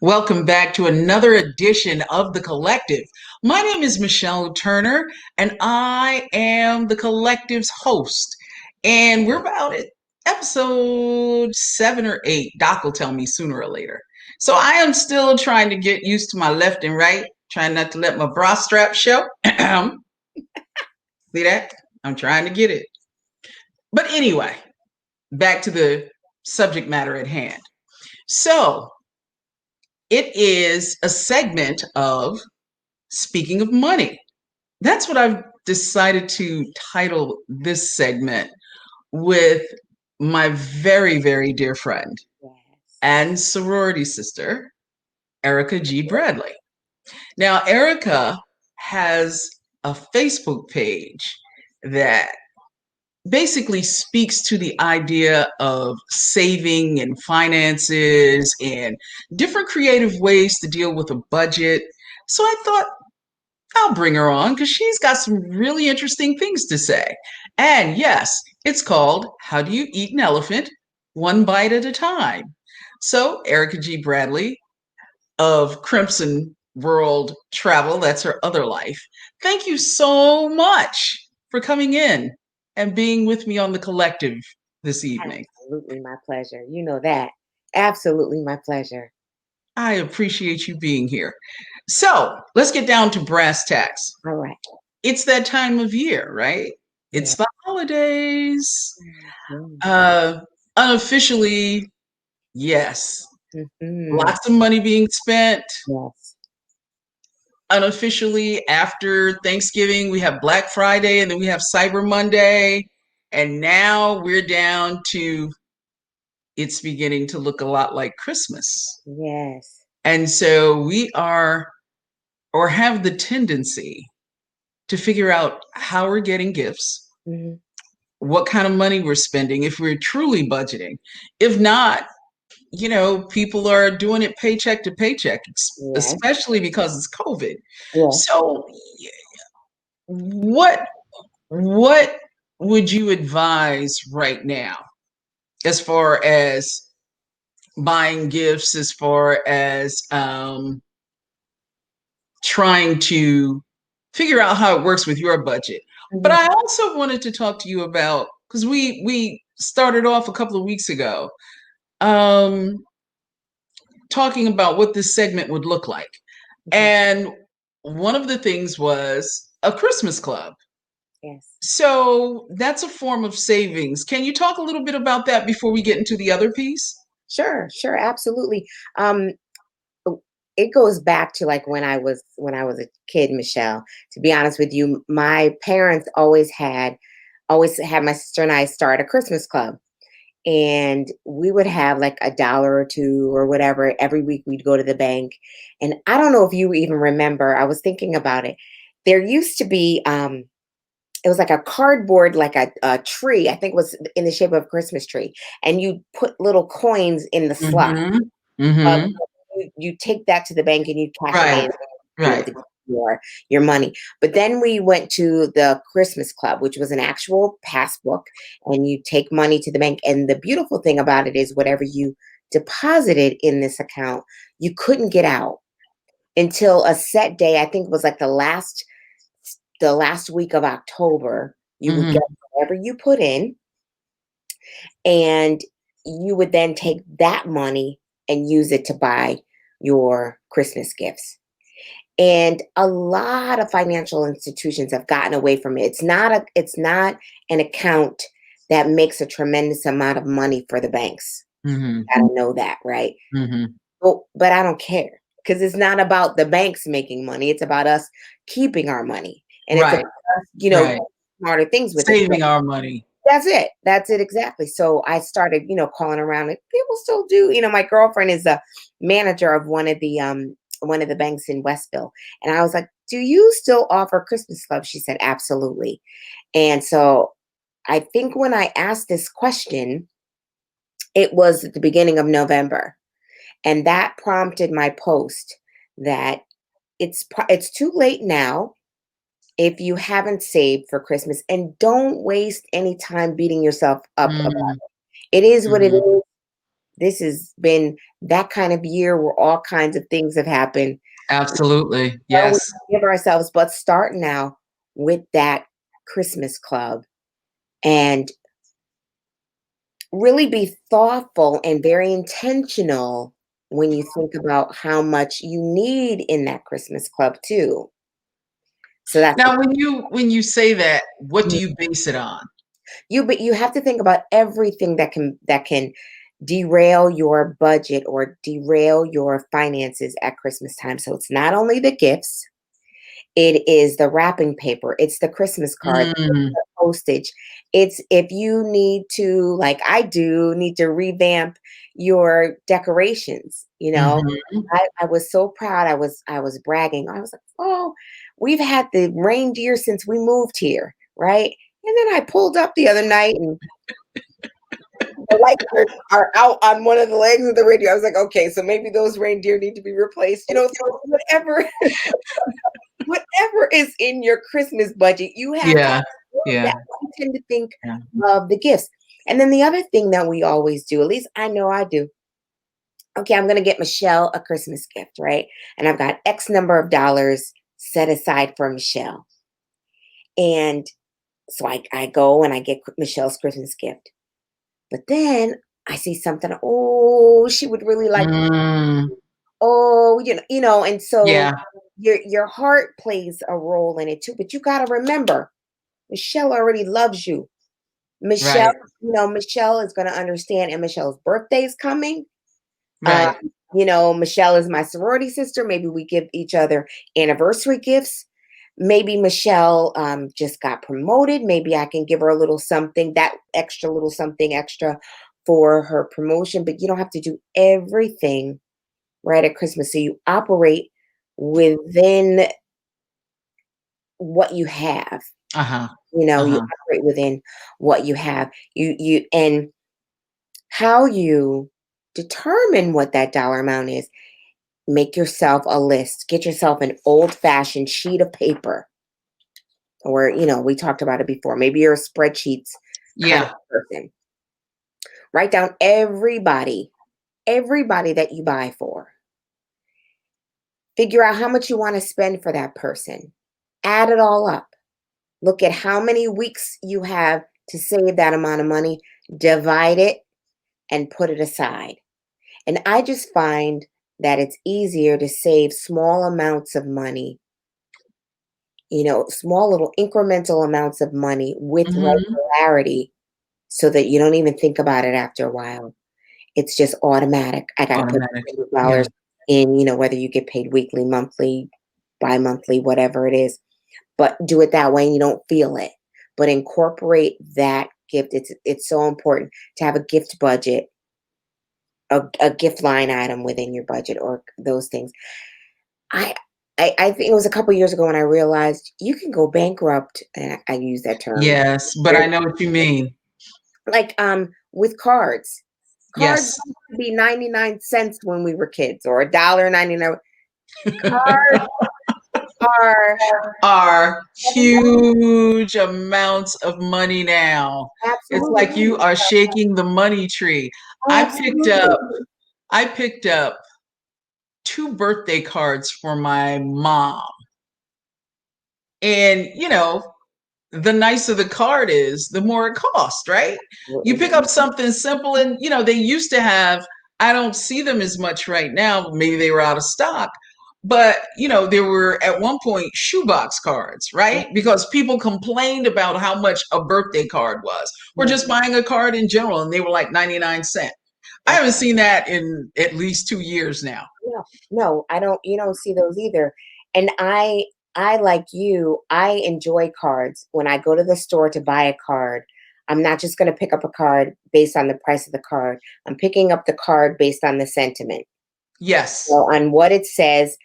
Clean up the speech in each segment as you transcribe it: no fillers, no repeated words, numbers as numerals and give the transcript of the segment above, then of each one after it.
Welcome back to another edition of The Collective. My name is Michelle Turner, and I am The Collective's host. And we're about at episode 7 or 8. Doc will tell me sooner or later. So I am still trying to get used to my left and right, trying not to let my bra strap show. See that? I'm trying to get it. But anyway, back to the subject matter at hand. So it is a segment of Speaking of Money. That's what I've decided to title this segment with my very, very dear friend Yes. and sorority sister, Erica G. Bradley. Now, Erica has a Facebook page that basically speaks to the idea of saving and finances and different creative ways to deal with a budget. So I thought I'll bring her on because she's got some really interesting things to say. And yes, it's called How Do You Eat an Elephant? One Bite at a Time. So, Erica G. Bradley of Crimson World Travel, that's her other life. Thank you so much for coming in and being with me on the collective this evening. Absolutely my pleasure. You know that. Absolutely my pleasure. I appreciate you being here. So, let's get down to brass tacks. All right. It's that time of year, right? It's Yes. the holidays. Mhm. Unofficially, yes. Mhm. Lots of money being spent. Yes. Unofficially, after Thanksgiving, we have Black Friday and then we have Cyber Monday. And now we're down to it's beginning to look a lot like Christmas. Yes. And so we are, or have the tendency to figure out how we're getting gifts, Mhm. what kind of money we're spending, if we're truly budgeting. If not, people are doing it paycheck to paycheck, Yes. especially because it's COVID. Yes. So, what what would you advise right now as far as buying gifts, as far as trying to figure out how it works with your budget? But Mhm. I also wanted to talk to you about, because we started off a couple of weeks ago um, talking about what this segment would look like. Mhm. And one of the things was a Christmas club. Yes. So that's a form of savings. Can you talk a little bit about that before we get into the other piece? Sure, sure, absolutely. Um it goes back to like when I was a kid, Michelle. To be honest with you, my parents always had my sister and I start a Christmas club. And we would have like a dollar or two or whatever every week. We'd go to the bank, and I don't know if you even remember, I was thinking about it. There used to be it was like a cardboard, like a tree, I think, was in the shape of a Christmas tree, and you put little coins in the slot. Mm-hmm. uh, Mm-hmm. you take that to the bank and you cash it Right. in, you know, Right. to get your money. But then we went to the Christmas Club, which was an actual passbook, and you take money to the bank. And the beautiful thing about it is whatever you deposited in this account, you couldn't get out until a set day. I think it was like the last week of October. You would Mm-hmm. get whatever you put in, and you would then take that money and use it to buy your Christmas gifts. And a lot of financial institutions have gotten away from it. It's not an account that makes a tremendous amount of money for the banks. Mm-hmm. I don't know that, right? Mm-hmm. But I don't care, because it's not about the banks making money. It's about us keeping our money, and it's about Right. us, Right. smarter things with it. Saving our money. That's it. That's it exactly. So I started, calling around, and people still do. My girlfriend is a manager of one of the banks in Westville. And I was like, "Do you still offer Christmas clubs?" She said, "Absolutely." And so I think when I asked this question, it was at the beginning of November. And that prompted my post that it's too late now if you haven't saved for Christmas, and don't waste any time beating yourself up about Mm-hmm. it. It is what it Mm-hmm. is. This has been that kind of year where all kinds of things have happened. Absolutely. What we Yes. give ourselves, but start now with that Christmas club and really be thoughtful and very intentional when you think about how much you need in that Christmas club too. So that's Now, when you say that, what do you base it on? but you have to think about everything that can derail your budget or derail your finances at Christmas time. So it's not only the gifts, it is the wrapping paper, it's the Christmas cards, Mm, postage. It's if you need to, like I do, need to revamp your decorations. mhm. I was so proud. I was bragging. I was like, oh, we've had the reindeer since we moved here, right? And then I pulled up the other night and the lights are out on one of the legs of the radio. I was like, okay, so maybe those reindeer need to be replaced. So whatever is in your Christmas budget, you have to Yeah. Yeah. that. We tend to think Yeah. of the gifts. And then the other thing that we always do, at least I know I do, okay, I'm going to get Michelle a Christmas gift, right? And I've got X number of dollars set aside for Michelle. And so I go and I get Michelle's Christmas gift. But then I see something, oh, she would really like, Mm, oh, and so yeah. your heart plays a role in it too. But you got to remember, Michelle already loves you. Michelle, Right. Michelle is going to understand, and Michelle's birthday is coming. Uh, Right. Michelle is my sorority sister. Maybe we give each other anniversary gifts. Maybe Michelle just got promoted. Maybe I can give her a little something, that extra little something extra for her promotion. But you don't have to do everything right at Christmas. So you operate within what you have. Uh-huh. You Uh-huh. operate within what you have. And how you determine what that dollar amount is, make yourself a list. Get yourself an old-fashioned sheet of paper, or we talked about it before. Maybe you're a spreadsheets kind of Yeah. person. Write down everybody that you buy for. Figure out how much you want to spend for that person. Add it all up. Look at how many weeks you have to save that amount of money. Divide it and put it aside. And I just find that it's easier to save small amounts of money, small little incremental amounts of money with Mhm. regularity, so that you don't even think about it after a while. It's just automatic. I got to put Automatic. Yeah. $100 in, whether you get paid weekly, monthly, bi-monthly, whatever it is. But do it that way and you don't feel it. But incorporate that gift. It's so important to have a gift budget, a gift line item within your budget, or those things. I I think it was a couple years ago when I realized you can go bankrupt, and I use that term. Yes, but Very I know what you mean. like with cards. Cards Yes. used to be 99 cents when we were kids, or $1.99. Cards are Are huge amounts of money now. It's absolutely, like you are shaking the money tree. I picked absolutely. up I picked up 2 birthday cards for my mom. And, the nicer the card is, the more it costs, right? You Absolutely. pick up something simple and, they used to have, I don't see them as much right now, maybe they were out of stock. But, there were at one point shoebox cards, right? Because people complained about how much a birthday card was, or Yeah, just buying a card in general, and they were like 99 cents. I yeah. haven't seen that in at least 2 years now. No, no, I don't. You don't see those either. And I like you. I enjoy cards. When I go to the store to buy a card, I'm not just going to pick up a card based on the price of the card. I'm picking up the card based on the sentiment, Yes. on what it says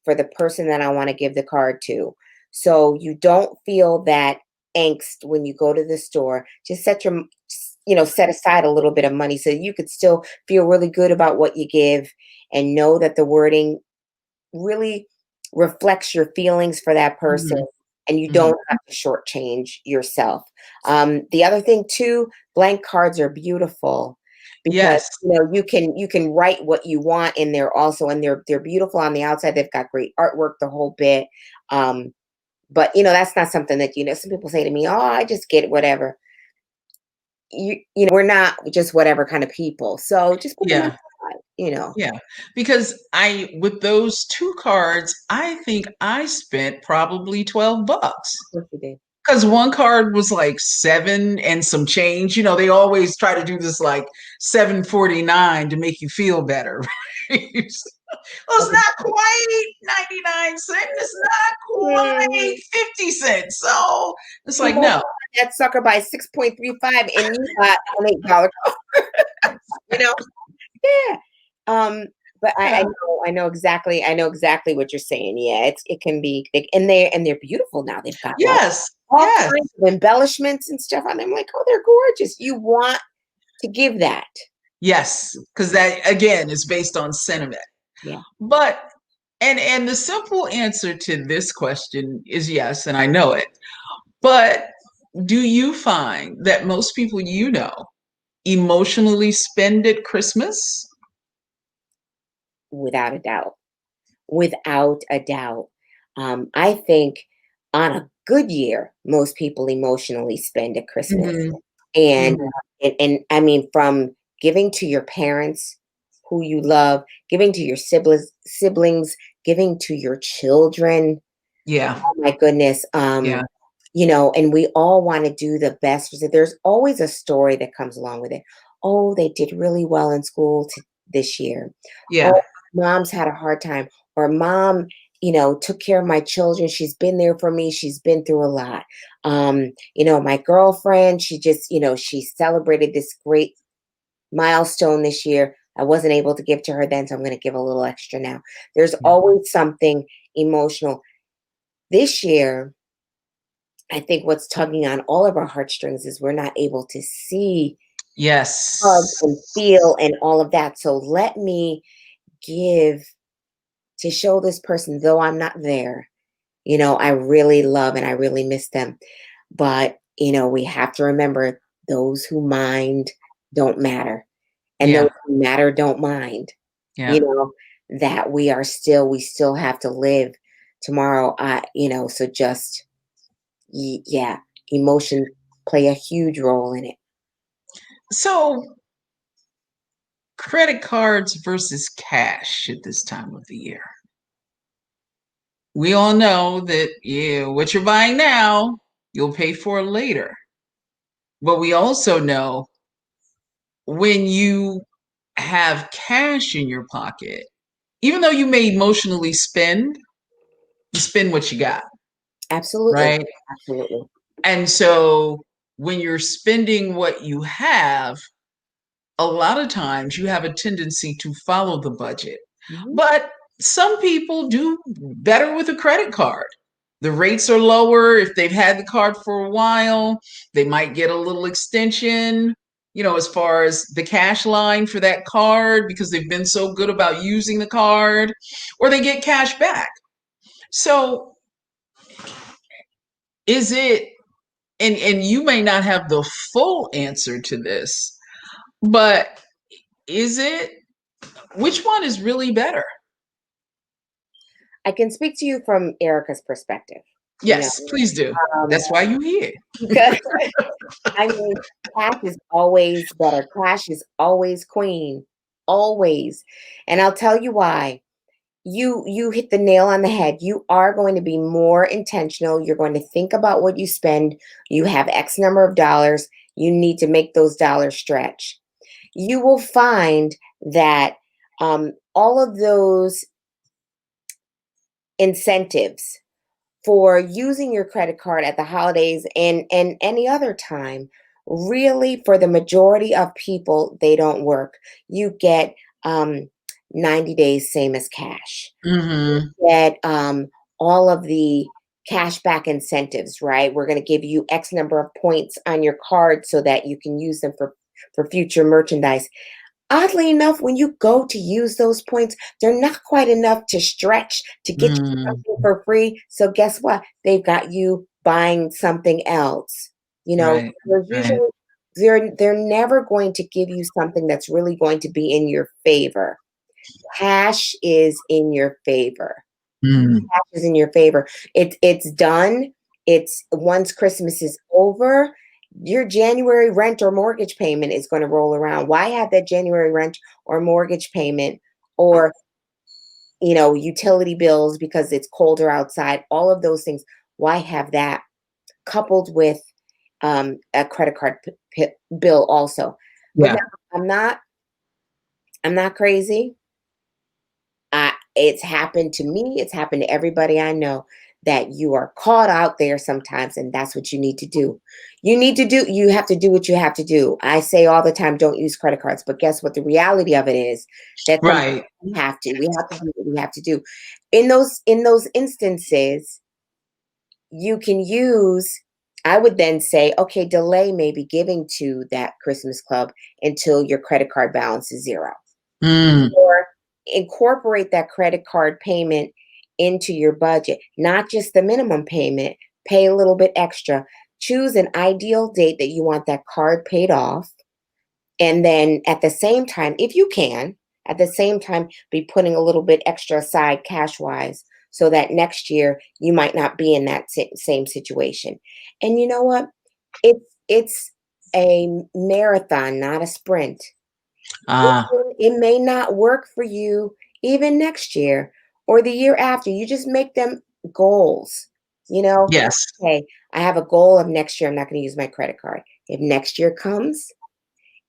for the person that I want to give the card to. So you don't feel that angst when you go to the store. Just set aside a little bit of money so you could still feel really good about what you give, and know that the wording really reflects your feelings for that person, Mhm. and you Mhm. don't have to shortchange yourself. The other thing too, blank cards are beautiful, because Yes. you can write what you want in there also, and they're beautiful on the outside. They've got great artwork, the whole bit. But that's not something that some people say to me, "Oh, I just get whatever." We're not just whatever kind of people. So just put them Yeah. aside. Yeah. Because with those two cards, I think I spent probably $12. Of course you did. Because one card was like 7 and some change. They always try to do this like 7.49 to make you feel better. Right? Well, it's not quite 99 cents. It's not quite Mm, 50 cents. So it's you like, no. multiply that sucker by 6.35 and you got an $8 you know? Yeah. But Yeah. I know exactly what you're saying. Yeah, it can be and they're beautiful now. They've got Yes. all Yes. kinds of embellishments and stuff on them. Like, oh, they're gorgeous. You want to give that. Yes. Because that, again, is based on sentiment. Yeah. But, and the simple answer to this question is yes, and I know it. But do you find that most people emotionally spend at Christmas? Without a doubt. Without a doubt. I think on a good year, most people emotionally spend at Christmas. Mhm. And Mhm. and I mean, from giving to your parents who you love, giving to your siblings, giving to your children. Yeah. Oh my goodness. Yeah. And we all want to do the best. There's always a story that comes along with it. Oh, they did really well in school this year. Yeah. Oh, mom's had a hard time. Or mom, took care of my children. She's been there for me. She's been through a lot. My girlfriend, she just, she celebrated this great milestone this year. I wasn't able to give to her then, so I'm going to give a little extra now. There's Yeah. always something emotional. This year, I think what's tugging on all of our heartstrings is we're not able to see, hug, Yes. and feel and all of that. So let me give to show this person, though I'm not there, I really love and I really miss them. But, we have to remember those who mind don't matter. And those Yeah. who matter don't mind, you Yeah. know, that we still have to live tomorrow. So just, yeah, emotions play a huge role in it. So, credit cards versus cash at this time of the year. We all know that, yeah, what you're buying now, you'll pay for later. But we also know when you have cash in your pocket, even though you may emotionally spend, you spend what you got, Absolutely. right? Absolutely. And so when you're spending what you have, a lot of times you have a tendency to follow the budget. Mhm. But some people do better with a credit card. The rates are lower. If they've had the card for a while, they might get a little extension, as far as the cash line for that card because they've been so good about using the card, or they get cash back. So is it, and you may not have the full answer to this, but is it, which one is really better? I can speak to you from Erica's perspective, you know, Yes, please do. um, That's why you here. because I mean, cash is always better. Cash is always queen, always. And I'll tell you why. You hit the nail on the head. You are going to be more intentional. You're going to think about what you spend. You have X number of dollars. You need to make those dollars stretch. You will find that all of those incentives for using your credit card at the holidays and any other time, really, for the majority of people, they don't work. You get 90 days same as cash. You Mhm. get all of the cash back incentives, right? We're going to give you X number of points on your card so that you can use them for future merchandise. Oddly enough, when you go to use those points, they're not quite enough to stretch to get you Mm, something for free. So guess what? They've got you buying something else. right, There's usually right. they're never going to give you something that's really going to be in your favor. Cash is in your favor. Mm. Cash is in your favor. It's done. It's once Christmas is over, your January rent or mortgage payment is going to roll around. Why have that January rent or mortgage payment or utility bills because it's colder outside, all of those things? Why have that coupled with a credit card bill also? But Yeah. now, I'm not crazy. It's happened to me. It's happened to everybody I know that you are caught out there sometimes, and that's what you need to do. You have to do what you have to do. I say all the time, don't use credit cards, but guess what? The reality of it is that sometimes Right. we have to do what we have to do. In those instances, you can use, I would then say, okay, delay maybe giving to that Christmas club until your credit card balance is zero, Mm. or incorporate that credit card payment into your budget, not just the minimum payment, pay a little bit extra. Choose an ideal date that you want that card paid off. And then at the same time, if you can, at the same time, be putting a little bit extra aside cash wise so that next year you might not be in that same situation. And you know what? It's a marathon, not a sprint. Ah. It may not work for you even next year or the year after. You just make them goals. You know, Yes. hey, I have a goal of next year. I'm not going to use my credit card. If next year comes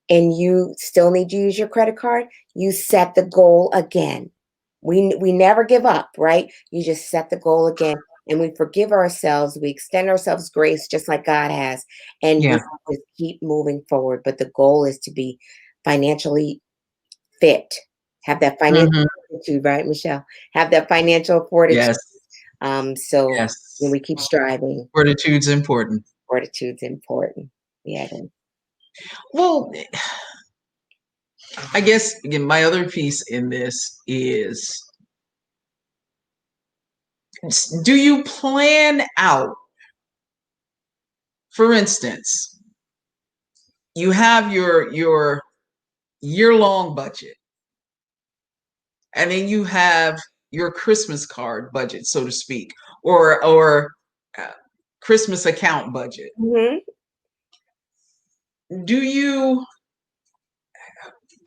and you still need to use your credit card, you set the goal again. We never give up, right? You just set the goal again and we forgive ourselves. We extend ourselves grace just like God has, and we Yeah. just keep moving forward. But the goal is to be financially fit, have that financial Hmm. fortitude, right, Michelle? Have that financial fortitude. Yes. So Yes. we keep striving. Fortitude's important. Fortitude's important. Yeah, it is. Well, I guess again, my other piece in this is, do you plan out, for instance, you have your year-long budget, and then you have your Christmas card budget, so to speak, or uh, Christmas account budget. Mhm. Do you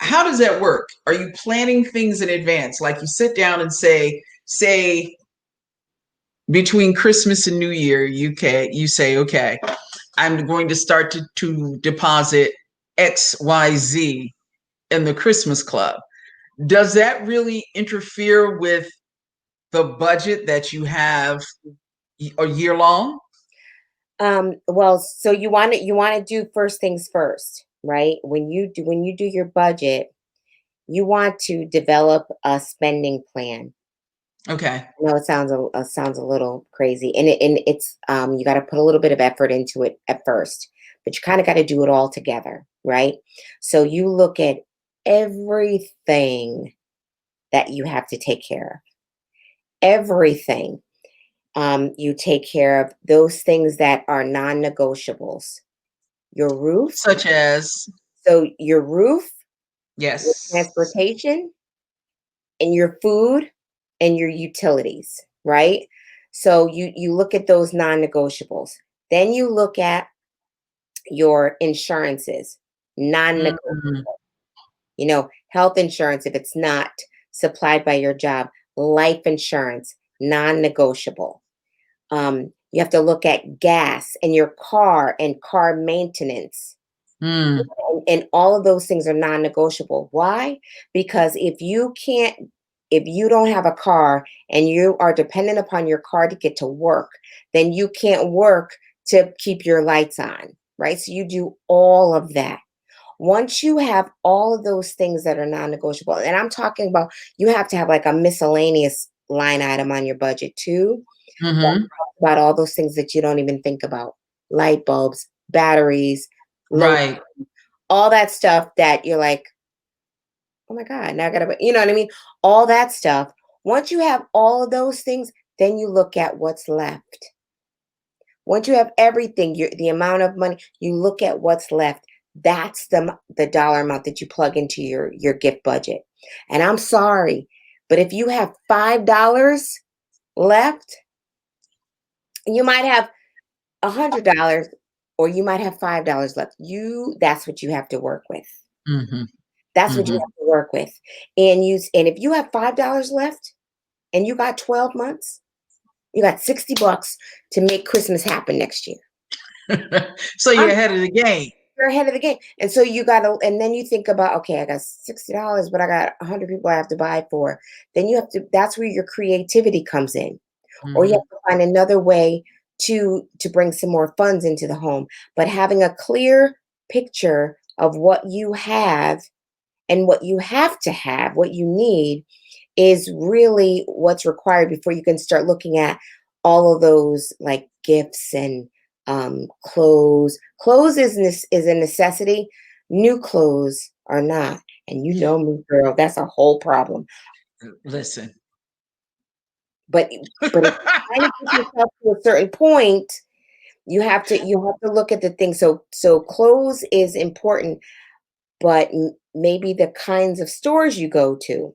How does that work? Are you planning things in advance? Like you sit down and say between Christmas and New Year, you say, okay, I'm going to start to deposit XYZ in the Christmas club. Does that really interfere with the budget that you have a year long? Well, so you want to do first things first, right? When you do your budget, you want to develop a spending plan. Okay. I know it sounds a little crazy, and you got to put a little bit of effort into it at first, but you kind of got to do it all together, right? So you look at everything that you have to take care of, everything. You take care of those things that are non-negotiables. Your roof, Such as, so your roof, your yes. transportation, and your food and your utilities, right? So you look at those non-negotiables. Then you look at your insurances, non-negotiable. Mhm. Health insurance if it's not supplied by your job, life insurance, non-negotiable. You have to look at gas and your car and car maintenance. Mm. And all of those things are non-negotiable. Why? Because if you don't have a car and you are dependent upon your car to get to work, then you can't work to keep your lights on, right? So you do all of that. Once you have all of those things that are non-negotiable, and I'm talking about, you have to have like a miscellaneous line item on your budget too, Hmm. about all those things that you don't even think about: light bulbs, batteries, load, Right. all that stuff that you're like, oh my God, now I gotta, you know what I mean? All that stuff. Once you have all of those things, then you look at what's left. Once you have everything, the amount of money, you look at what's left. That's the dollar amount that you plug into your gift budget. And I'm sorry, but if you have $5 left, you might have $100 or you might have $5 left. That's what you have to work with. Hmm. That's what you Hmm. have to work with. And if you have $5 left and you got 12 months, you got $60 to make Christmas happen next year. So you're I'm ahead of the game. You're ahead of the game. And so you gotta and then you think about, okay, I got $60, but I got 100 people I have to buy for. Then you have to that's where your creativity comes in. Or you Hmm. have to find another way to bring some more funds into the home. But having a clear picture of what you have and what you have to have, what you need, is really what's required before you can start looking at all of those like gifts and clothes. Clothes is a necessity. New clothes are not. And you know me, girl, that's a whole problem. Listen. But if you're trying to get yourself to a certain point, you have to look at the thing. So clothes is important, but maybe the kinds of stores you go to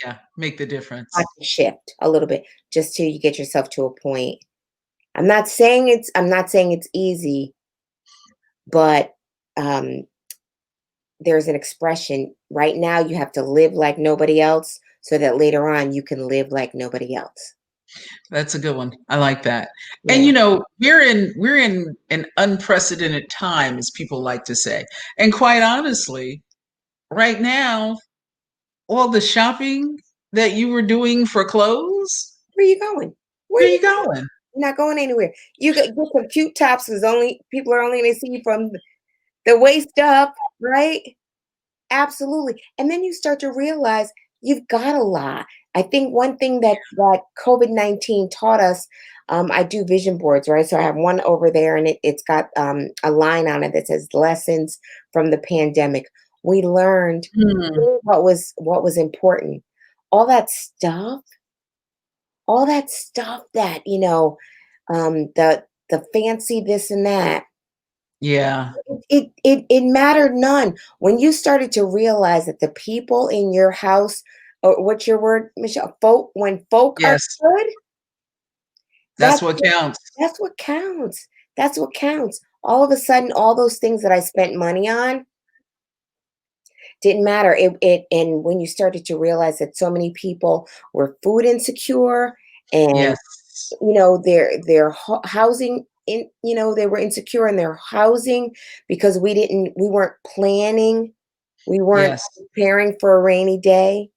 Yeah, make the have difference. to shift a little bit just till you get yourself to a point. I'm not saying it's easy, but um, there's an expression. Right now, you have to live like nobody else, so that later on you can live like nobody else. That's a good one. I like that. And Yeah. we're in an unprecedented time, as people like to say. And quite honestly, right now, all the shopping that you were doing for clothes, Where you going? Where where are you you going? going? You're not going anywhere. You get some cute tops because only people are only going to see you from the waist up, right? Absolutely. And then you start to realize you've got a lot. I think one thing that COVID-19 taught us, I do vision boards, right? So I have one over there and it's got a line on it that says lessons from the pandemic. We learned Hmm. what was important. All that stuff, all that stuff that, the fancy this and that, Yeah. it mattered none. When you started to realize that the people in your house, or what's your word, Michelle? When folk are Yes. good, That's that's what counts. that's what counts. That's what counts. All of a sudden, all those things that I spent money on didn't matter. And when you started to realize that so many people were food insecure, and Yes. their housing they were insecure in their housing because we weren't planning, we weren't Yes. preparing for a rainy day.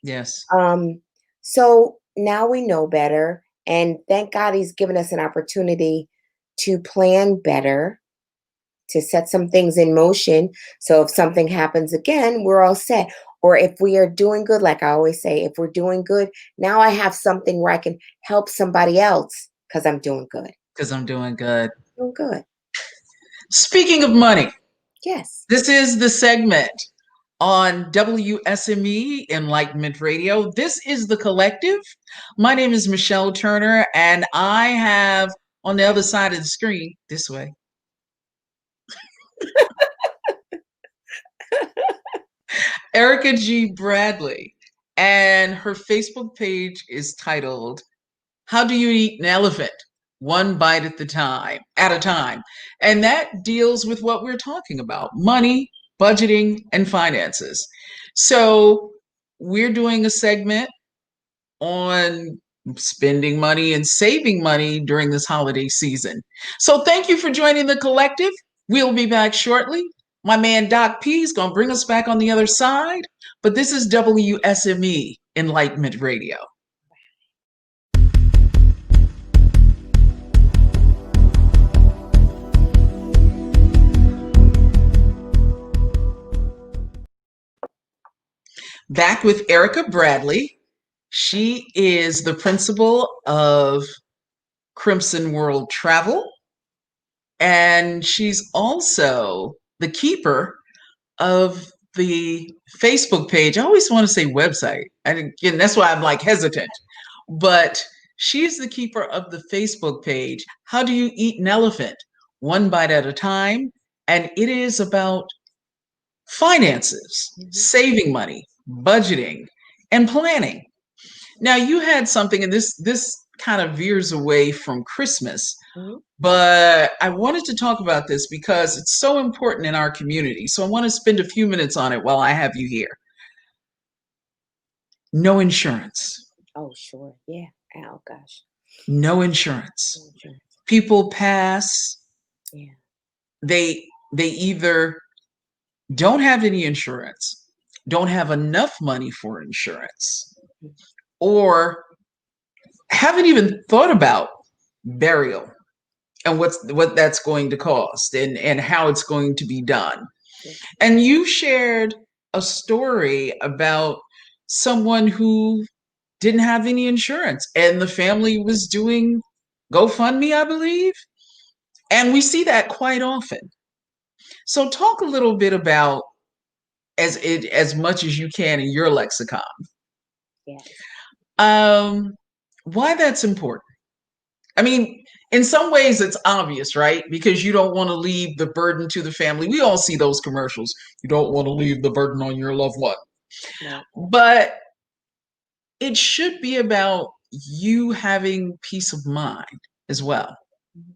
Yes. um so now we know better, and thank God he's given us an opportunity to plan better, to set some things in motion, so if something happens again, we're all set. Or if we are doing good, like I always say, if we're doing good, now I have something where I can help somebody else because I'm doing good. Because I'm doing good. Doing good. Speaking of money, Yes. this is the segment on WSME Enlightenment Radio. This is The Collective. My name is Michelle Turner, and I have on the other side of the screen, this way, Erica G. Bradley. And her Facebook page is titled, How Do You Eat an Elephant? One bite at a time. And that deals with what we're talking about: money, budgeting, and finances. So we're doing a segment on spending money and saving money during this holiday season. So thank you for joining the collective. We'll be back shortly. My man Doc P is going to bring us back on the other side, but this is WSME Enlightenment Radio. Back with Erica Bradley. She is the principal of Crimson World Travel, and she's also the keeper of the Facebook page. I always want to say website. And again, that's why I'm like hesitant. But she's the keeper of the Facebook page. How do you eat an elephant? One bite at a time. And it is about finances, saving money, budgeting, and planning. Now you had something, and this kind of veers away from Christmas, Mhm. but I wanted to talk about this because it's so important in our community. So I want to spend a few minutes on it while I have you here. No insurance. Oh, sure. Yeah. Oh, gosh. No insurance. No insurance. People pass, Yeah. they either don't have any insurance, don't have enough money for insurance, Mhm. or haven't even thought about burial and what that's going to cost and how it's going to be done. Yeah. And you shared a story about someone who didn't have any insurance and the family was doing GoFundMe, I believe. And we see that quite often. So talk a little bit about as much as you can in your lexicon. Yes. Um, why that's important. I mean, in some ways it's obvious, right? Because you don't want to leave the burden to the family. We all see those commercials. You don't want to leave the burden on your loved one. Right. But it should be about you having peace of mind as well. Mhm.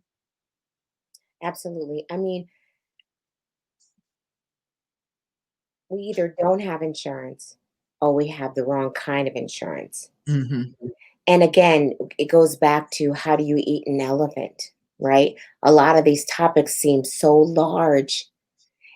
Absolutely. I mean, we either don't have insurance or we have the wrong kind of insurance. Hmm. And again, it goes back to how do you eat an elephant, right? A lot of these topics seem so large.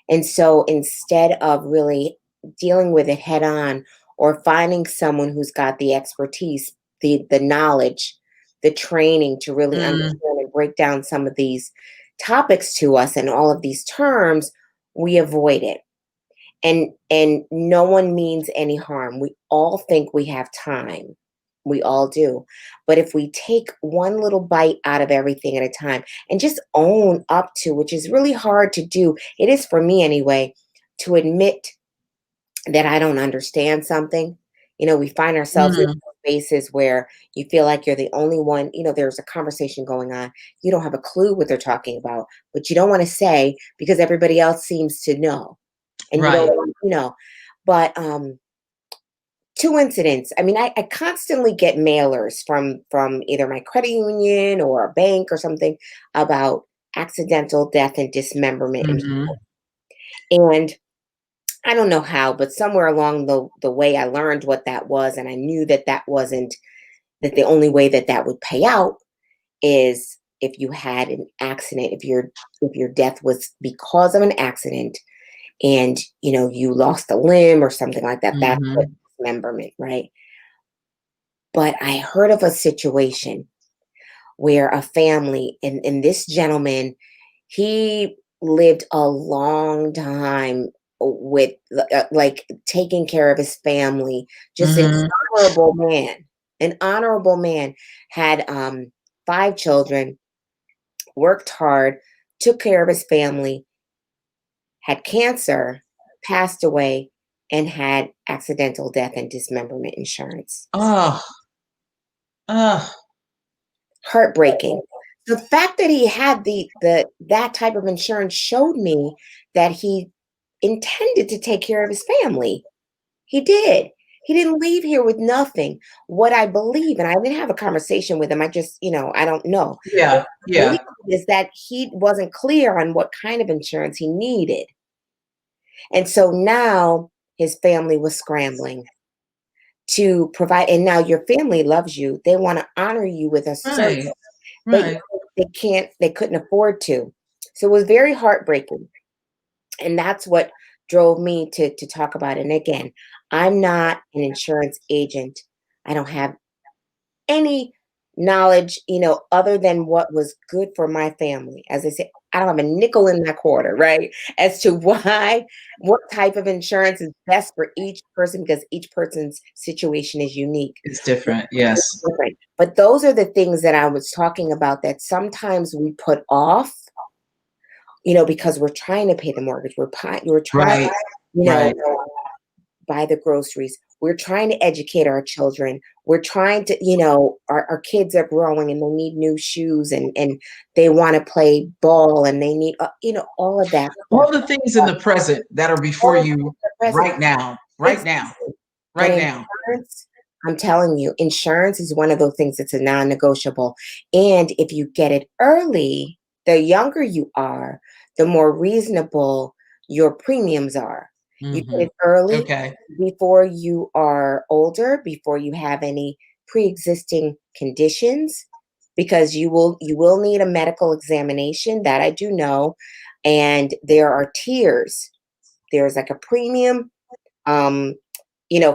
And so instead of really dealing with it head on or finding someone who's got the expertise, the knowledge, the training to really Mm, understand and break down some of these topics to us and all of these terms, we avoid it. And no one means any harm. We all think we have time. We all do. But if we take one little bite out of everything at a time and just own up to, which is really hard to do, it is for me anyway, to admit that I don't understand something. We find ourselves in mm, spaces where you feel like you're the only one, there's a conversation going on. You don't have a clue what they're talking about, but you don't want to say because everybody else seems to know. And you don't right. want, but two incidents. I mean, I constantly get mailers from either my credit union or a bank or something about accidental death and dismemberment. Hmm. And I don't know how, but somewhere along the way, I learned what that was, and I knew that that wasn't that the only way that that would pay out is if you had an accident, if your death was because of an accident, and you lost a limb or something like that. That's what Hmm. dismemberment, right? But I heard of a situation where a family and this gentleman, he lived a long time with like taking care of his family, just an Hmm. honorable man, had 5 children, worked hard, took care of his family, had cancer, passed away, and had accidental death and dismemberment insurance. Oh, oh, Heartbreaking. The fact that he had the that type of insurance showed me that he intended to take care of his family. He did. He didn't leave here with nothing. What I believe, and I didn't have a conversation with him, I just, I don't know. But yeah, what I yeah. believe is that he wasn't clear on what kind of insurance he needed. And so now his family was scrambling to provide, and now your family loves you. They want to honor you with a service, Right, but right. they couldn't afford to. So it was very heartbreaking. And that's what drove me to talk about it. And again, I'm not an insurance agent. I don't have any knowledge, other than what was good for my family. As I said, I don't have a nickel in my quarter, right? As to what type of insurance is best for each person, because each person's situation is unique. It's different. Yes. Different. But those are the things that I was talking about that sometimes we put off, because we're trying to pay the mortgage. We're trying, Right, you know, right. buy the groceries. we're trying to educate our children. We're trying to, our kids are growing and they need new shoes and they want to play ball and they need, all of that stuff. All the things in the present that are before All of you the present. right now, right now, Exactly. But right now. insurance, I'm telling you, insurance is one of those things that's a non-negotiable. And if you get it early, the younger you are, the more reasonable your premiums are. You Hmm. get it early Okay. before you are older, before you have any pre-existing conditions, because you will need a medical examination, that I do know. And there are tiers. There's like a premium, um,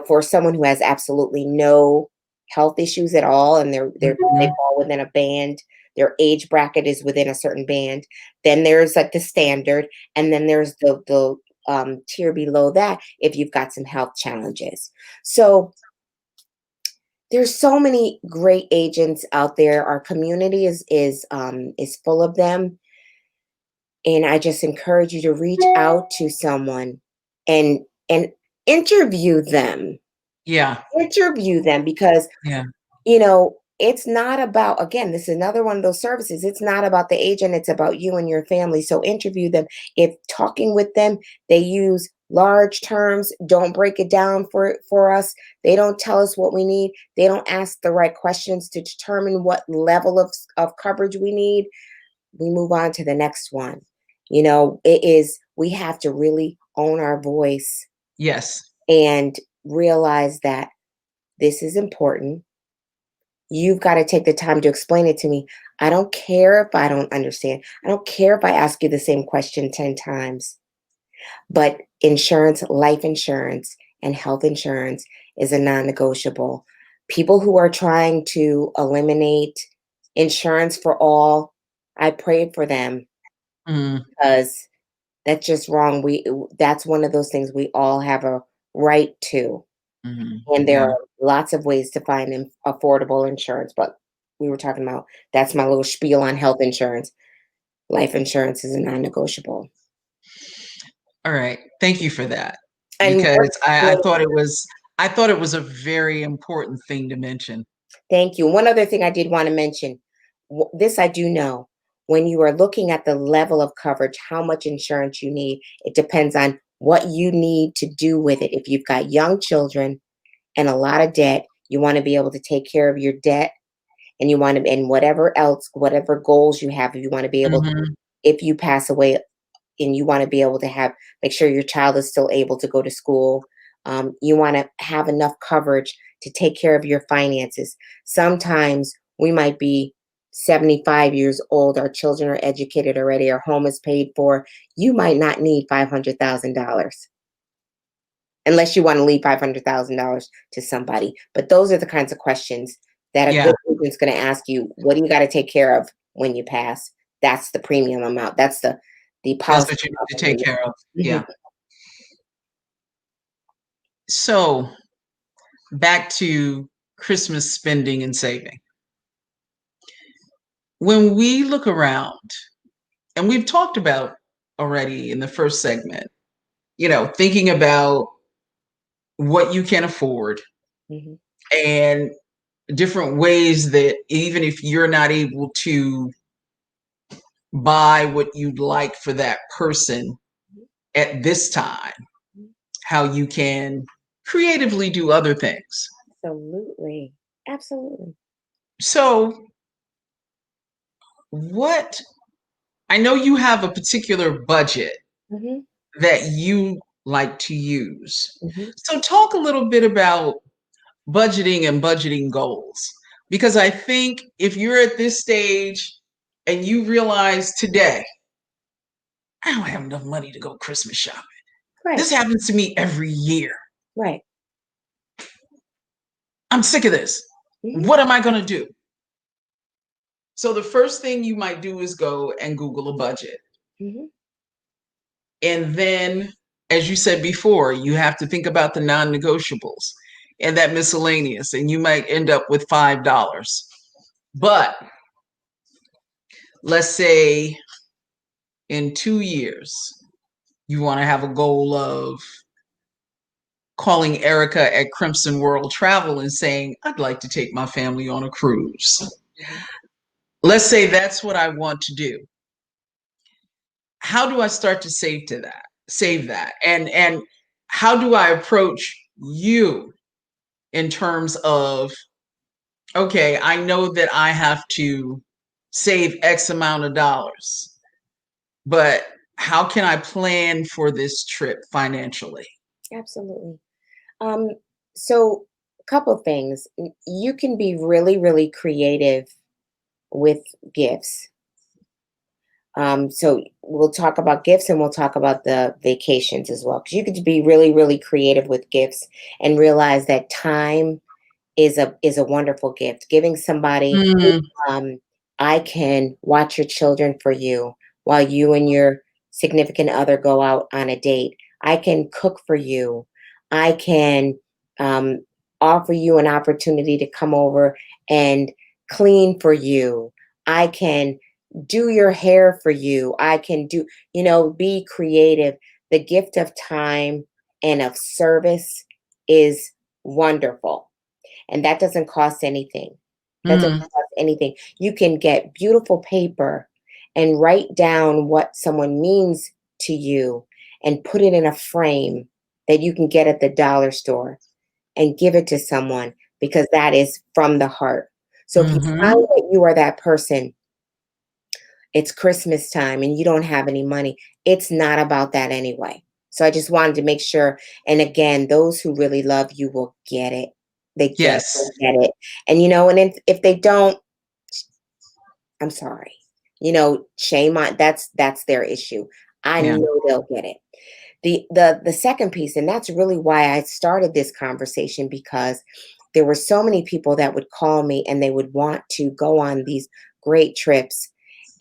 for someone who has absolutely no health issues at all, and they Mhm. fall within a band, their age bracket is within a certain band. Then there's like the standard, and then there's the tier below that if you've got some health challenges. So there's so many great agents out there. Our community is full of them, and I just encourage you to reach out to someone and and interview them. Yeah. Interview them, because Yeah. it's not about, again, this is another one of those services. It's not about the agent, it's about you and your family. So interview them. If talking with them, they use large terms, don't break it down for us. They don't tell us what we need. They don't ask the right questions to determine what level of coverage we need. We move on to the next one. We have to really own our voice Yes. and realize that this is important. You've got to take the time to explain it to me. I don't care if I don't understand. I don't care if I ask you the same question 10 times. But insurance, life insurance, and health insurance is a non negotiable. People who are trying to eliminate insurance for all, I pray for them, Mm, because that's just wrong. That's one of those things we all have a right to. mhm. And there Yeah. are lots of ways to find affordable insurance, but we were talking about, that's my little spiel on health insurance. Life insurance is a non-negotiable. All right. Thank you for that And because I one, thought it was a very important thing to mention. thank you. One other thing I did want to mention, this I do know. When you are looking at the level of coverage, how much insurance you need, it depends on what you need to do with it. If you've got young children and a lot of debt, you want to be able to take care of your debt, and you want to, and whatever else, whatever goals you have, you want to be able, Mhm. if you pass away, and you want to be able to make sure your child is still able to go to school. You want to have enough coverage to take care of your finances. Sometimes we might be 75 years old, our children are educated already, our home is paid for. You might not need $500,000 unless you want to leave $500,000 to somebody. But those are the kinds of questions that a Yeah. good agent's going to ask you. What do you got to take care of when you pass? That's the premium amount. That's the That's policy what you need to take amount. care of. Mhm. Yeah. So back to Christmas spending and saving. When we look around, and we've talked about already in the first segment, thinking about what you can afford Mhm. and different ways that even if you're not able to buy what you'd like for that person at this time, how you can creatively do other things. Absolutely. Absolutely. So, what I know you have a particular budget Mhm. that you like to use. Mhm. So, talk a little bit about budgeting and budgeting goals. Because I think if you're at this stage and you realize today, I don't have enough money to go Christmas shopping. Right. This happens to me every year. Right. I'm sick of this. Mhm. What am I going to do? So the first thing you might do is go and Google a budget. Mhm. And then, as you said before, you have to think about the non negotiables and that miscellaneous, and you might end up with $5. But let's say in 2 years, you want to have a goal of calling Erica at Crimson World Travel and saying, I'd like to take my family on a cruise. Mhm. Let's say that's what I want to do. How do I start to save that? And how do I approach you in terms of, okay, I know that I have to save X amount of dollars, but how can I plan for this trip financially? Absolutely. Um, so a couple things. You can be really, really creative with gifts. So we'll talk about gifts and we'll talk about the vacations as well. Because you could be really, really creative with gifts and realize that time is a wonderful gift. Giving somebody, Mm, um, I can watch your children for you while you and your significant other go out on a date. I can cook for you. I can um, offer you an opportunity to come over and clean for you. I can do your hair for you. I can be creative. The gift of time and of service is wonderful. And that doesn't cost anything. That doesn't mm, cost anything. You can get beautiful paper and write down what someone means to you and put it in a frame that you can get at the dollar store and give it to someone because that is from the heart. So if you find mm-hmm. that you are that person, it's Christmas time and you don't have any money, it's not about that anyway. So I just wanted to make sure. And again, those who really love you will get it. They just Yes. will get it. And and if they don't, I'm sorry. Shame on that's their issue. I Yeah. know they'll get it. The second piece, and that's really why I started this conversation, because there were so many people that would call me and they would want to go on these great trips.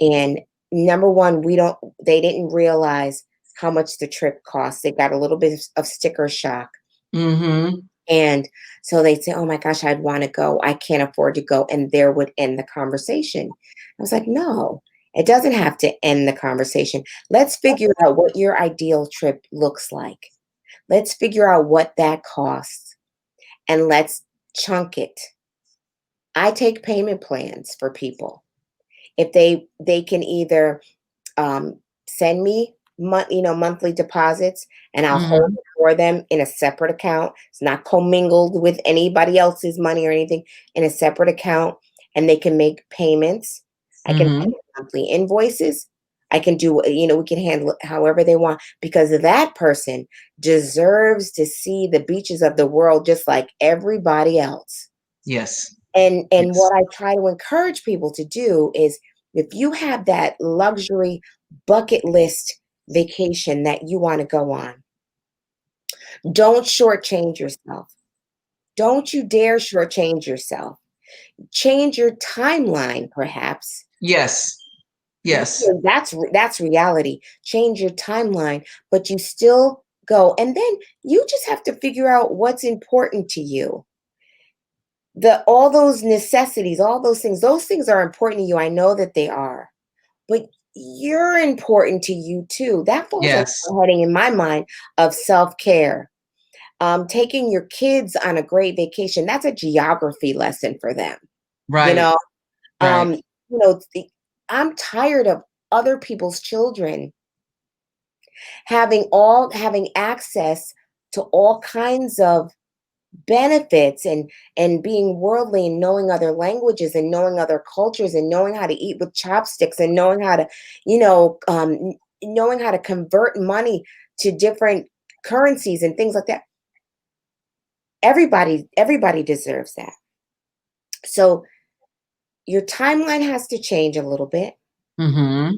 And number one, they didn't realize how much the trip cost. They got a little bit of sticker shock. Mm-hmm. And so they'd say, oh my gosh, I'd want to go. I can't afford to go. And there would end the conversation. I was like, no, it doesn't have to end the conversation. Let's figure out what your ideal trip looks like. Let's figure out what that costs and let's chunk it. I take payment plans for people. If they can either send me monthly deposits, and I'll hold Mm-hmm. it for them in a separate account. It's not commingled with anybody else's money or anything, in a separate account, and they can make payments. I can Mm-hmm. pay monthly invoices. I can do, we can handle it however they want, because that person deserves to see the beaches of the world just like everybody else. Yes. And Yes. what I try to encourage people to do is, if you have that luxury bucket list vacation that you want to go on, don't shortchange yourself. Don't you dare shortchange yourself. Change your timeline, perhaps. Yes. Yes. That's reality. Change your timeline, but you still go. And then you just have to figure out what's important to you. All those necessities, all those things are important to you. I know that they are. But you're important to you too. That falls under Yes. the heading in my mind of self-care. Taking your kids on a great vacation, that's a geography lesson for them. You Right. know, Right. um, you know, the, I'm tired of other people's children having access to all kinds of benefits and being worldly and knowing other languages and knowing other cultures and knowing how to eat with chopsticks and knowing how to knowing how to convert money to different currencies and things like that. Everybody deserves that. So your timeline has to change a little bit. Mm-hmm.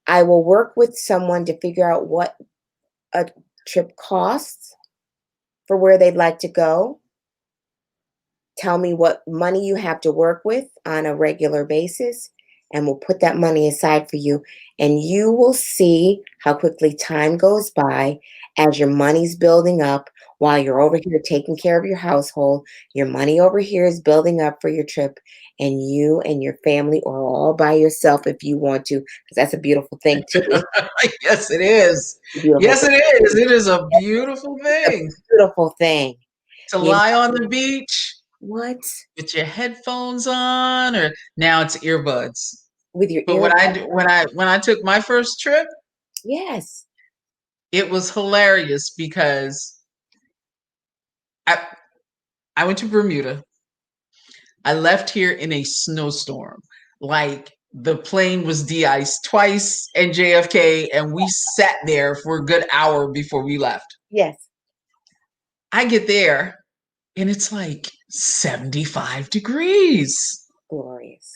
I will work with someone to figure out what a trip costs for where they'd like to go. Tell me what money you have to work with on a regular basis, and we'll put that money aside for you. And you will see how quickly time goes by as your money's building up, while you're over here taking care of your household. Your money over here is building up for your trip, and you and your family are all by yourself if you want to, because that's a beautiful thing too. Yes, it is. A beautiful Yes, thing. it is. It is a beautiful It's a thing beautiful thing. to You know lie on the beach what? with your headphones on, or now it's earbuds. With your But ear. when I took my first trip, Yes. it was hilarious because I I went to Bermuda. I left here in a snowstorm. Like the plane was de-iced twice in JFK, and we sat there for a good hour before we left. Yes. I get there and it's like 75 degrees. Glorious.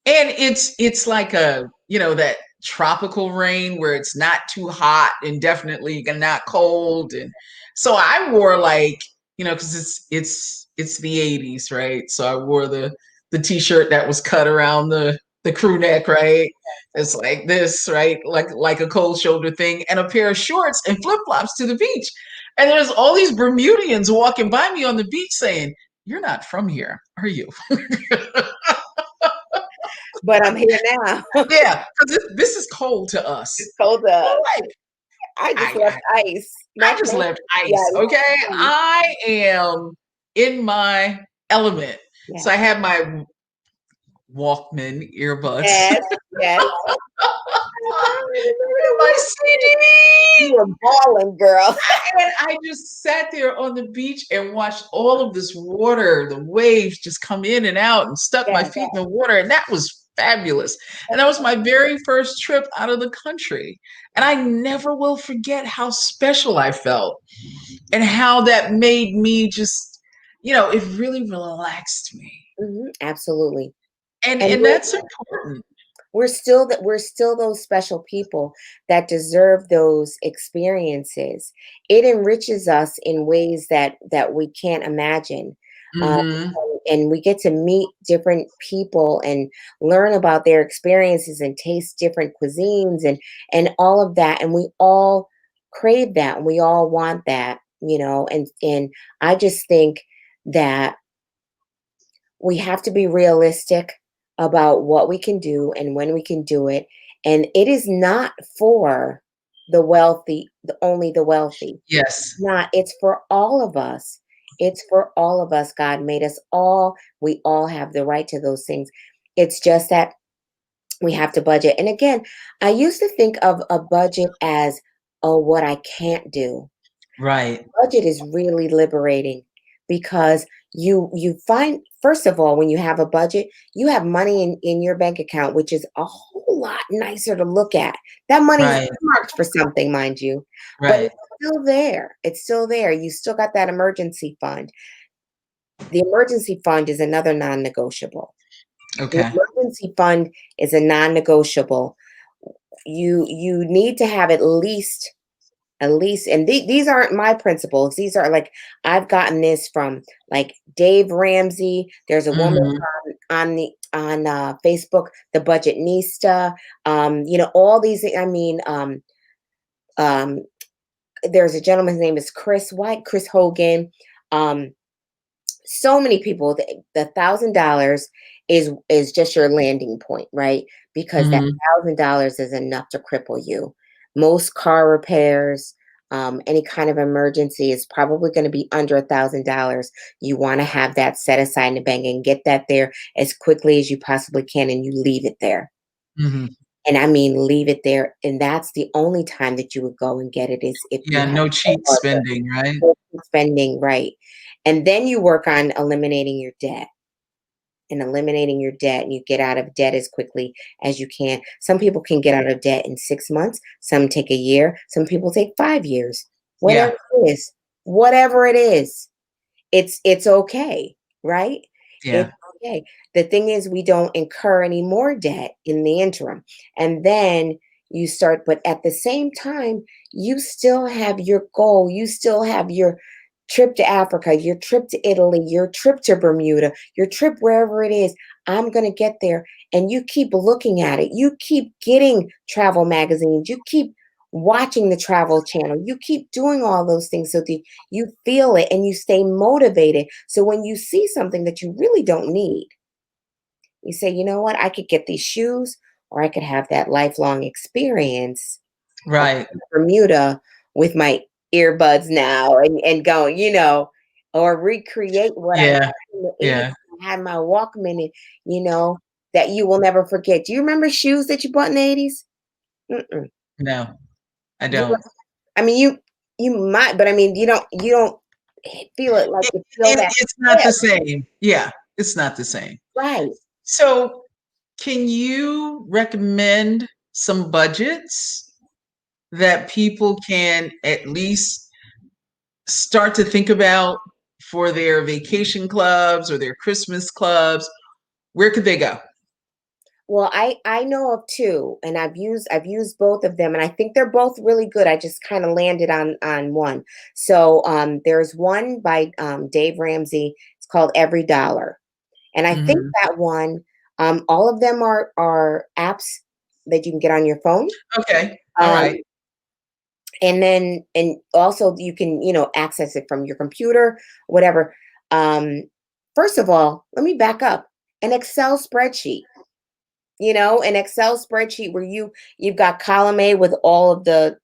And it's like a, that tropical rain where it's not too hot and definitely not cold. And so I wore like, because it's the 80s, right? So I wore the t-shirt that was cut around the crew neck, right? It's like this, right? Like a cold shoulder thing, and a pair of shorts and flip-flops to the beach. And there's all these Bermudians walking by me on the beach saying, "You're not from here, are you?" But I'm here now. Yeah, because this is cold to us. Hold Well, up. like, I just left I, ice. I Not just cold. left Yeah, ice, okay? ice. I am in my element. So Yes. I have my Walkman earbuds Yes. Yes. and my CD. You were balling, girl. And I just sat there on the beach and watched all of this water, the waves just come in and out, and stuck my Yes. feet in the water. And that was fabulous. And that was my very first trip out of the country. And I never will forget how special I felt and how that made me just, it really relaxed me. Absolutely. And And and that's important. we're still those special people that deserve those experiences. It enriches us in ways that we can't imagine. Um, Hmm. and we get to meet different people and learn about their experiences and taste different cuisines and all of that. And we all crave that and we all want that, and I just think that we have to be realistic about what we can do and when we can do it. And it is not for the wealthy, only the wealthy. Yes. Not, it's for all of us. It's for all of us. God made us all. We all have the right to those things. It's just that we have to budget. And again, I used to think of a budget as, oh, what I can't do. Right. Budget is really liberating because you find, first of all, when you have a budget, you have money in your bank account, which is a whole lot nicer to look at. That money's Right. marked for something, mind you, but Right. it's still there. It's still there. You still got that emergency fund. The emergency fund is another non-negotiable. The Okay. emergency fund is a non-negotiable. You need to have at least, and these aren't my principles. These are like, I've gotten this from like Dave Ramsey. There's a woman Hmm. on Facebook, the Budgetnista. All these. I mean, um, there's a gentleman's name is Chris White, Chris Hogan. Um, so many people. The $1,000 is just your landing point, right? Because that Hmm. $1,000 is enough to cripple you. Most car repairs, any kind of emergency is probably going to be under $1,000. You want to have that set aside in the bank and get that there as quickly as you possibly can, and you leave it there. Hmm. And I mean, leave it there. And that's the only time that you would go and get it is if you Yeah, have no cheat spending, right? spending right. And then you work on eliminating your debt and eliminating your debt, and you get out of debt as quickly as you can. Some people can get out of debt in 6 months, some take a year, some people take 5 years. Whatever Yeah. it is, whatever it is, it's okay, right? It's Yeah. okay. The thing is we don't incur any more debt in the interim. And then you start, but at the same time, you still have your goal, you still have your trip to Africa, your trip to Italy, your trip to Bermuda, your trip wherever it is. I'm going to get there. And you keep looking at it. You keep getting travel magazines. You keep watching the Travel Channel. You keep doing all those things so that you feel it and you stay motivated. So when you see something that you really don't need, you say, you know what, I could get these shoes, or I could have that lifelong experience of Right. Bermuda with my earbuds now and going, or recreate what I Yeah. had in the 80s. Yeah. I had my Walkman and, that you will never forget. Do you remember shoes that you bought in the 80s? Mm-mm. No, I You, don't. I mean, you might, but I mean, you don't feel it like It, you feel that it's not thrill, the same. Yeah, it's not the same. right? So, can you recommend some budgets that people can at least start to think about for their vacation clubs or their Christmas clubs? Where could they go? Well, I know of two, and I've used both of them, and I think they're both really good. I just kind of landed on one. So there's one by Dave Ramsey. It's called Every Dollar, and I think Hmm. that one, all of them are apps that you can get on your phone. Okay. All Um, right. and also you can access it from your computer, whatever. Um, First of all, let me back up. An Excel spreadsheet. An Excel spreadsheet where you've got column A with all of the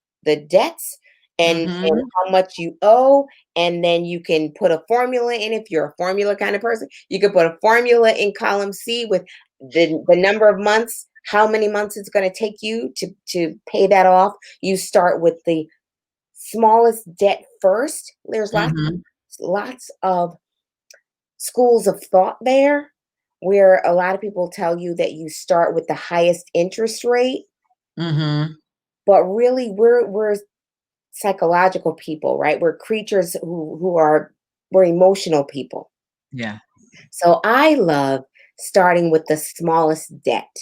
debts and Hmm. how much you owe, and then you can put a formula in if you're a formula kind of person. You could put a formula in column C with the number of months, how many months it's going to take you to pay that off. You start with the smallest debt first. There's Hmm. lots of schools of thought there where a lot of people tell you that you start with the highest interest rate, Hmm. but really we're psychological people, right? We're creatures we're emotional people. Yeah. So I love starting with the smallest debt.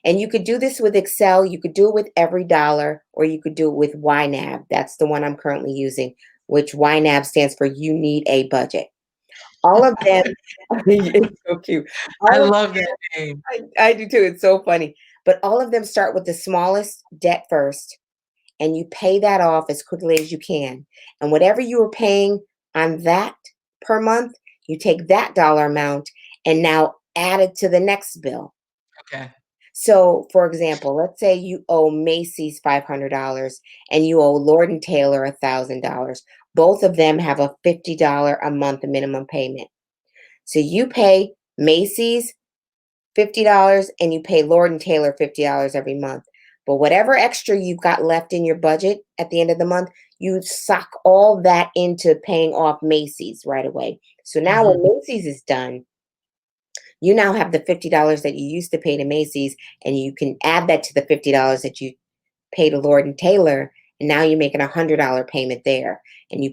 And you could do this with Excel, you could do it with Every Dollar, or you could do it with YNAB. That's the one I'm currently using, which YNAB stands for You Need a Budget. All of them, it's so cute. I All of love that name. I do too. It's so funny. But all of them start with the smallest debt first, and you pay that off as quickly as you can. And whatever you were paying on that per month, you take that dollar amount and now add it to the next bill. Okay. So, for example, let's say you owe Macy's $500 and you owe Lord and Taylor $1,000. Both of them have a $50 a month minimum payment. So you pay Macy's $50 and you pay Lord and Taylor $50 every month. But whatever extra you've got left in your budget at the end of the month, you sock all that into paying off Macy's right away. So now Hmm. when Macy's is done, you now have the $50 that you used to pay to Macy's, and you can add that to the $50 that you pay to Lord and Taylor, and now you're making $100 payment there, and you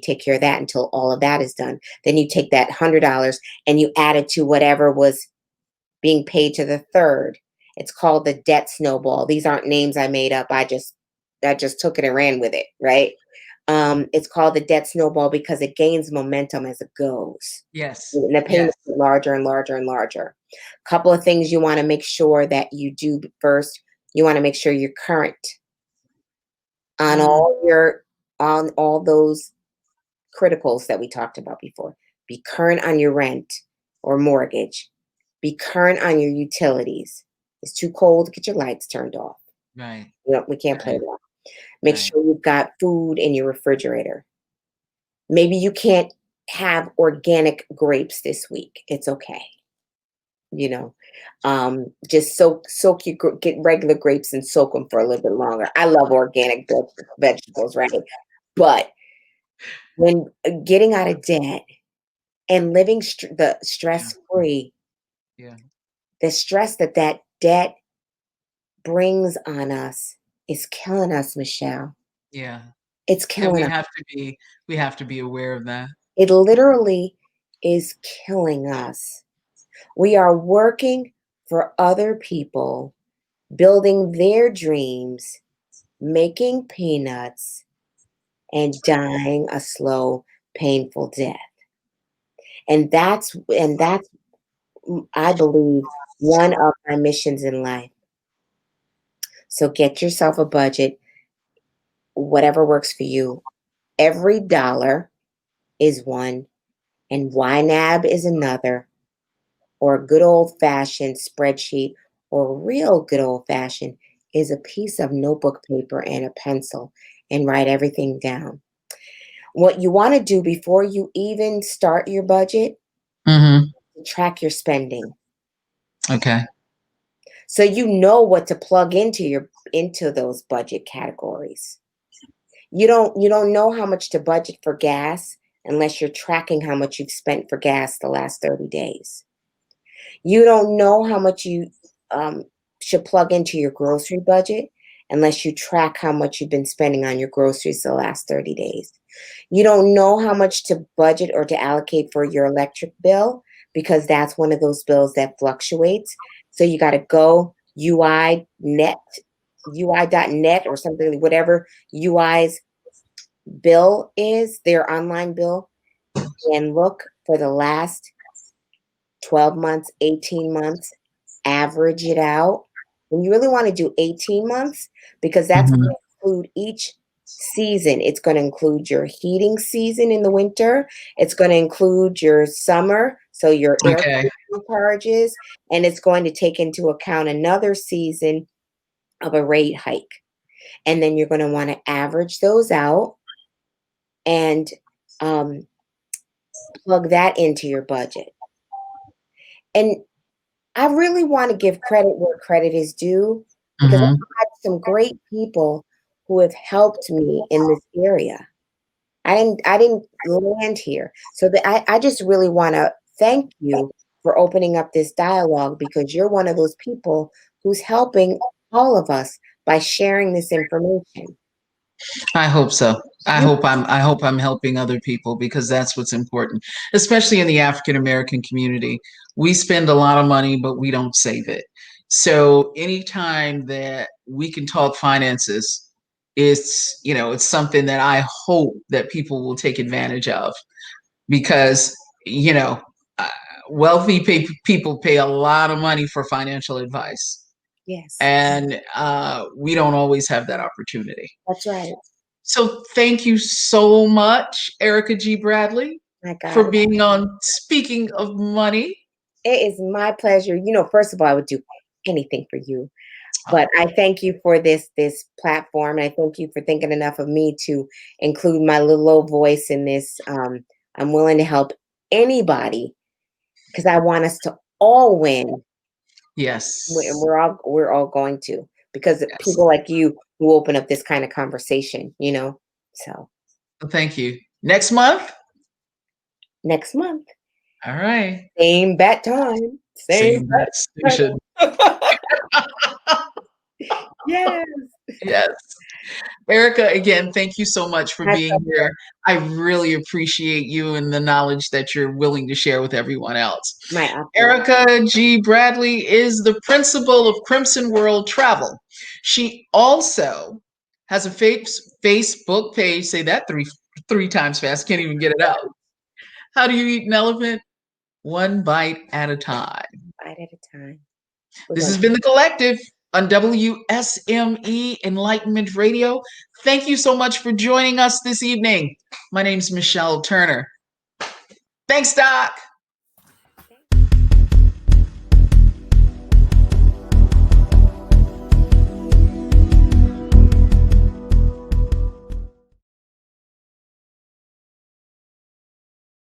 take care of that until all of that is done. Then you take that $100 and you add it to whatever was being paid to the third. It's called the debt snowball. These aren't names I made up. I just took it and ran with it, right? It's called the debt snowball because it gains momentum as it goes. Yes. And the Yes. payments get larger and larger and larger. A couple of things you want to make sure that you do first. You want to make sure you're current on Mm. all those criticals that we talked about before. Be current on your rent or mortgage. Be current on your utilities. It's too cold to get your lights turned off. Right. We can't play Right. that. Make Right. sure you've got food in your refrigerator. Maybe you can't have organic grapes this week. It's okay. You know, just soak get regular grapes and soak them for a little bit longer. I love organic vegetables, right? But when getting out of debt and living the Yeah. stress free, Yeah. the stress that debt brings on us is killing us, Michelle. Yeah. It's And killing us. we have to be aware of that. It literally is killing us. We are working for other people, building their dreams, making peanuts, and dying a slow, painful death. And that's I believe one of my missions in life. So get yourself a budget, whatever works for you. Every dollar is one, and YNAB is another, or a good old fashioned spreadsheet, or real good old fashioned is a piece of notebook paper and a pencil and write everything down. What you want to do before you even start your budget, Mm-hmm. track your spending. Okay. So you know what to plug into those budget categories. You don't know how much to budget for gas unless you're tracking how much you've spent for gas the last 30 days. You don't know how much you um, should plug into your grocery budget unless you track how much you've been spending on your groceries the last 30 days. You don't know how much to budget or to allocate for your electric bill because that's one of those bills that fluctuates. So you got to go UI.net or something, whatever UI's bill is, their online bill, and look for the last 12 months, 18 months, average it out. And you really want to do 18 months because that's Mm-hmm. going to include each season. It's going to include your heating season in the winter. It's going to include your summer, so your air Okay. conditioning charges, and it's going to take into account another season of a rate hike. And then you're going to want to average those out and um, plug that into your budget. And I really want to give credit where credit is due because I've Mm-hmm. had some great people who have helped me in this area. I didn't land here. So I just really want to thank you for opening up this dialogue because you're one of those people who's helping all of us by sharing this information. I hope so. You I hope I'm helping other people because that's what's important, especially in the African American community. We spend a lot of money, but we don't save it. So anytime that we can talk finances, it's something that I hope that people will take advantage of because, you know, uh, people pay a lot of money for financial advice, Yes, and we don't always have that opportunity. that's right. So thank you so much, Erica G. Bradley, My for God. being on Speaking of Money. It is my pleasure. First of all, I would do anything for you. But Oh, I thank you for this platform, and I thank you for thinking enough of me to include my little old voice in this. I'm willing to help anybody because I want us to all win, and yes, we're all going to because of yes. people like you who open up this kind of conversation. So Well, thank you. Next month. next month, All right. same bat time, same Same bad bat station. time. Yes, Yes. Erica, again, thank you so much for my being here. I really appreciate you and the knowledge that you're willing to share with everyone else. my absolute. Erica G. Bradley is the principal of Crimson World Travel. She also has a Facebook page. Say that three times fast. Can't even get it out. How do you eat an elephant? One bite at a time. Bite at a time. We're This gonna has been The Collective on WSME Enlightenment Radio. Thank you so much for joining us this evening. My name's Michelle Turner. Thanks, Doc.